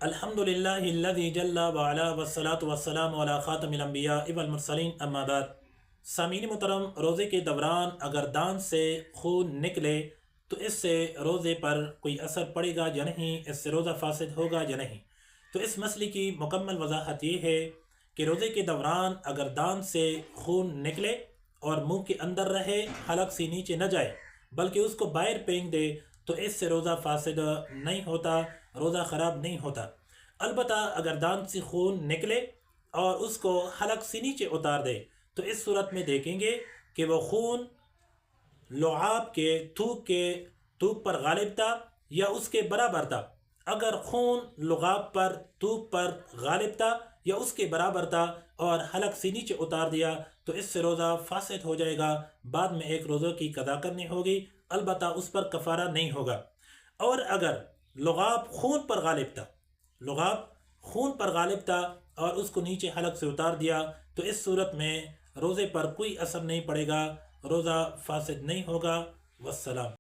الحمد للہ الذی جل وعلا والصلاة والسلام علی خاتم الانبیاء والمرسلین اما بعد۔ سامعین محترم، روزے کے دوران اگر دانت سے خون نکلے تو اس سے روزے پر کوئی اثر پڑے گا یا نہیں، اس سے روزہ فاسد ہوگا یا نہیں؟ تو اس مسئلے کی مکمل وضاحت یہ ہے کہ روزے کے دوران اگر دانت سے خون نکلے اور منہ کے اندر رہے، حلق سے نیچے نہ جائے بلکہ اس کو باہر پھینک دے تو اس سے روزہ فاسد نہیں ہوتا، روزہ خراب نہیں ہوتا۔ البتہ اگر دانت سے خون نکلے اور اس کو حلق سے نیچے اتار دے تو اس صورت میں دیکھیں گے کہ وہ خون لعاب کے تھوک پر غالب تھا یا اس کے برابر تھا۔ اگر خون لعاب پر، تھوک پر غالب تھا یا اس کے برابر تھا اور حلق سے نیچے اتار دیا تو اس سے روزہ فاسد ہو جائے گا، بعد میں ایک روزہ کی قضا کرنی ہوگی، البتہ اس پر کفارہ نہیں ہوگا۔ اور اگر لعاب خون پر غالب تھا، لعاب خون پر غالب تھا اور اس کو نیچے حلق سے اتار دیا تو اس صورت میں روزے پر کوئی اثر نہیں پڑے گا، روزہ فاسد نہیں ہوگا۔ والسلام۔